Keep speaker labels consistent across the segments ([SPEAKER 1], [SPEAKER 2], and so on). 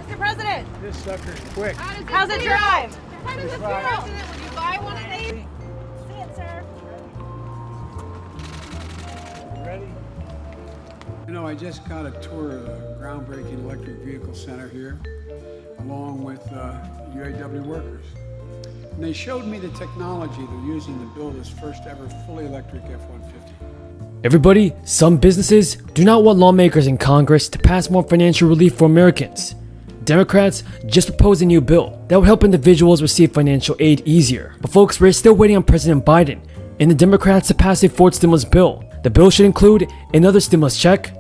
[SPEAKER 1] Mr. President,
[SPEAKER 2] This sucker's quick.
[SPEAKER 1] how's it drive?
[SPEAKER 3] How does it feel? President, would you buy one of these?
[SPEAKER 1] See it, sir.
[SPEAKER 2] Ready? You know, I just got a tour of the groundbreaking electric vehicle center here, along with UAW workers. And they showed me the technology they're using to build this first ever fully electric F-150.
[SPEAKER 4] Everybody, some businesses do not want lawmakers in Congress to pass more financial relief for Americans. Democrats just proposed a new bill that would help individuals receive financial aid easier. But folks, we're still waiting on President Biden and the Democrats to pass a fourth stimulus bill. The bill should include another stimulus check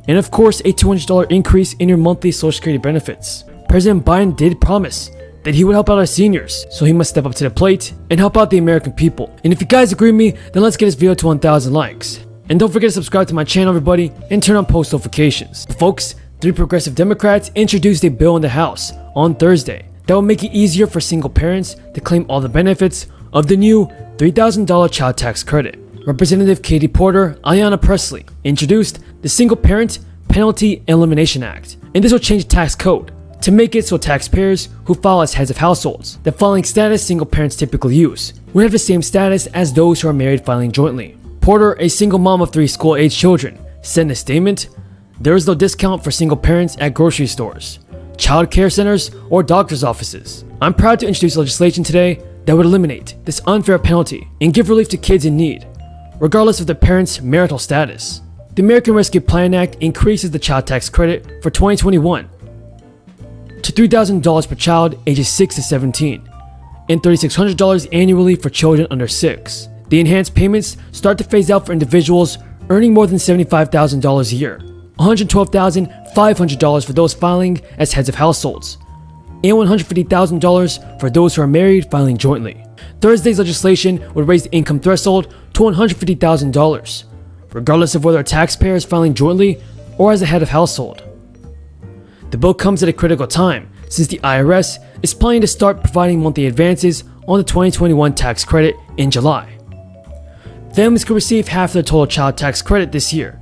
[SPEAKER 4] and of course a $200 increase in your monthly Social Security benefits. President Biden did promise that he would help out our seniors, so he must step up to the plate and help out the American people. And if you guys agree with me, then let's get this video to 1,000 likes. And don't forget to subscribe to my channel, everybody, and turn on post notifications. But folks, 3 progressive Democrats introduced a bill in the House on Thursday that will make it easier for single parents to claim all the benefits of the new $3,000 child tax credit. Representative Katie Porter, Ayanna Pressley introduced the Single Parent Penalty Elimination Act, and this will change the tax code to make it so taxpayers who file as heads of households, the filing status single parents typically use, would have the same status as those who are married filing jointly. Porter, a single mom of 3 school-age children, said in a statement, "There is no discount for single parents at grocery stores, child care centers, or doctor's offices." I'm proud to introduce legislation today that would eliminate this unfair penalty and give relief to kids in need, regardless of their parents' marital status. The American Rescue Plan Act increases the child tax credit for 2021 to $3,000 per child ages 6 to 17 and $3,600 annually for children under 6. The enhanced payments start to phase out for individuals earning more than $75,000 a year, $112,500 for those filing as heads of households, and $150,000 for those who are married filing jointly. Thursday's legislation would raise the income threshold to $150,000, regardless of whether a taxpayer is filing jointly or as a head of household. The bill comes at a critical time since the IRS is planning to start providing monthly advances on the 2021 tax credit in July. Families could receive half of the total child tax credit this year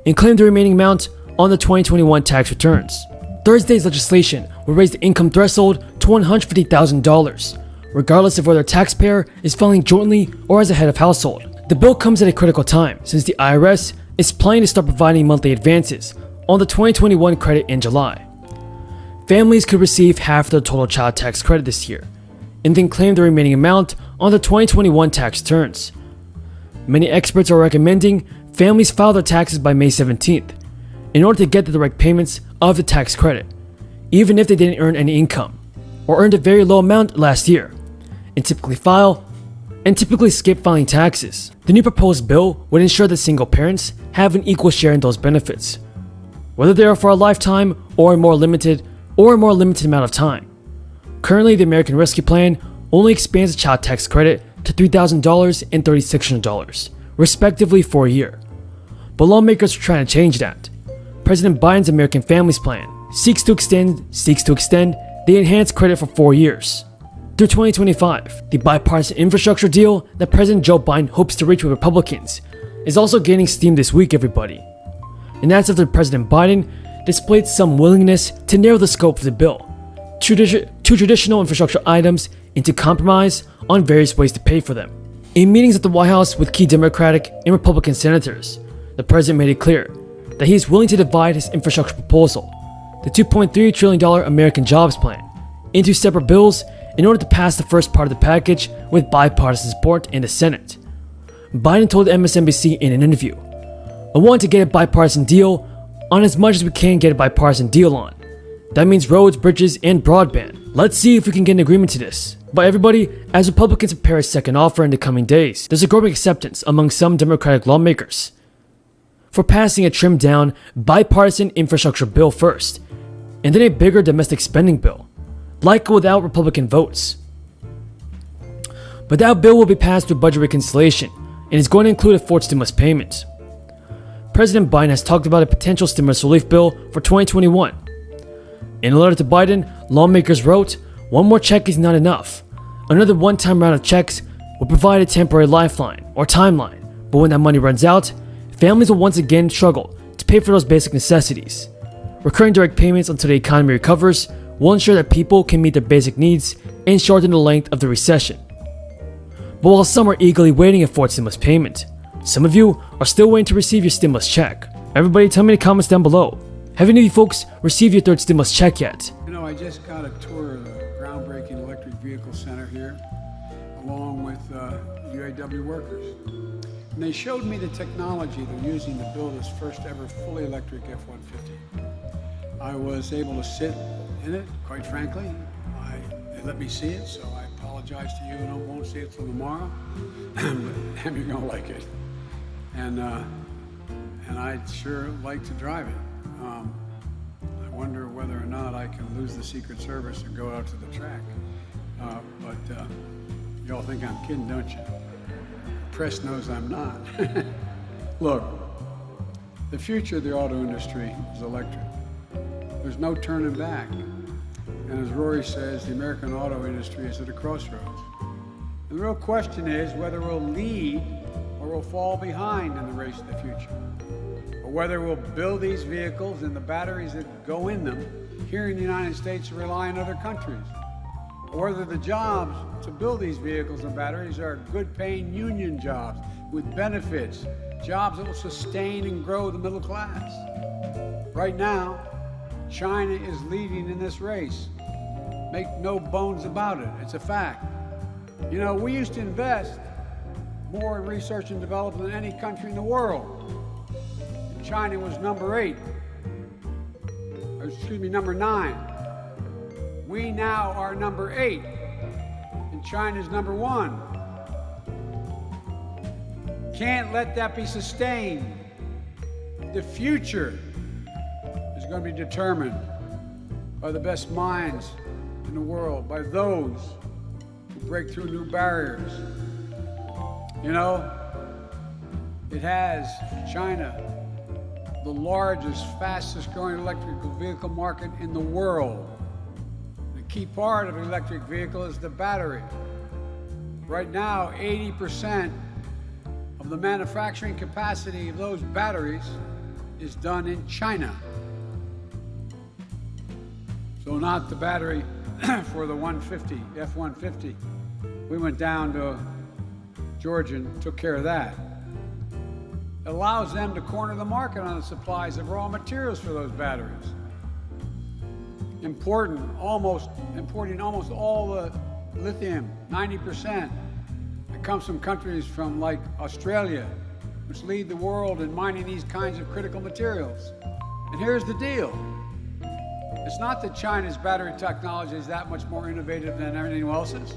[SPEAKER 4] and claim the remaining amount on the 2021 tax returns. Thursday's legislation will raise the income threshold to $150,000, regardless of whether a taxpayer is filing jointly or as a head of household. The bill comes at a critical time since the IRS is planning to start providing monthly advances on the 2021 credit in July. Families could receive half of the total child tax credit this year and then claim the remaining amount on the 2021 tax returns. Many experts are recommending families file their taxes by May 17th in order to get the direct payments of the tax credit, even if they didn't earn any income or earned a very low amount last year, and typically skip filing taxes. The new proposed bill would ensure that single parents have an equal share in those benefits, whether they are for a lifetime or a more limited amount of time. Currently, the American Rescue Plan only expands the child tax credit to $3,000 and $3,600, respectively for a year. But lawmakers are trying to change that. President Biden's American Families Plan seeks to extend the enhanced credit for 4 years, through 2025. The bipartisan infrastructure deal that President Joe Biden hopes to reach with Republicans is also gaining steam this week, everybody. And that's after President Biden displayed some willingness to narrow the scope of the bill to traditional infrastructure items and to compromise on various ways to pay for them. In meetings at the White House with key Democratic and Republican senators, the president made it clear that he is willing to divide his infrastructure proposal, the $2.3 trillion American Jobs Plan, into separate bills in order to pass the first part of the package with bipartisan support in the Senate. Biden told MSNBC in an interview, "I want to get a bipartisan deal on as much as we can get a bipartisan deal on. That means roads, bridges, and broadband. Let's see if we can get an agreement to this." But everybody, as Republicans prepare a second offer in the coming days, there's a growing acceptance among some Democratic lawmakers for passing a trimmed down bipartisan infrastructure bill first, and then a bigger domestic spending bill, likely without Republican votes. But that bill will be passed through budget reconciliation and is going to include a fourth stimulus payment. President Biden has talked about a potential stimulus relief bill for 2021. In a letter to Biden, lawmakers wrote, "One more check is not enough. Another one-time round of checks will provide a temporary lifeline or timeline, but when that money runs out, families will once again struggle to pay for those basic necessities. Recurring direct payments until the economy recovers will ensure that people can meet their basic needs and shorten the length of the recession. But while some are eagerly waiting for its stimulus payment, some of you are still waiting to receive your stimulus check. Everybody tell me in the comments down below, have any of you folks received your third stimulus check yet?
[SPEAKER 2] You know, I just got a tour of the groundbreaking electric vehicle center here, along with UAW workers. And they showed me the technology they're using to build this first ever fully electric F-150. I was able to sit in it, quite frankly. They let me see it, so I apologize to you and I won't see it till tomorrow. But you're gonna like it. And I'd sure like to drive it. I wonder whether or not I can lose the Secret Service and go out to the track. But y'all think I'm kidding, don't you? The press knows I'm not. Look, the future of the auto industry is electric. There's no turning back. And as Rory says, the American auto industry is at a crossroads. And the real question is whether we'll lead or we'll fall behind in the race of the future. Or whether we'll build these vehicles and the batteries that go in them here in the United States or rely on other countries. Or whether the jobs to build these vehicles and batteries are good-paying union jobs with benefits, jobs that will sustain and grow the middle class. Right now, China is leading in this race. Make no bones about it, it's a fact. You know, we used to invest more in research and development than any country in the world. And China was number 9. We now are number 8, and China's number 1. Can't let that be sustained. The future is going to be determined by the best minds in the world, by those who break through new barriers. You know, it has, China, the largest, fastest growing electrical vehicle market in the world. The key part of an electric vehicle is the battery. Right now, 80% of the manufacturing capacity of those batteries is done in China. So not the battery for the 150, F-150. We went down to Georgia and took care of that. It allows them to corner the market on the supplies of raw materials for those batteries. Importing almost all the lithium, 90%. It comes from countries from like Australia, which lead the world in mining these kinds of critical materials. And here's the deal. It's not that China's battery technology is that much more innovative than anyone else's.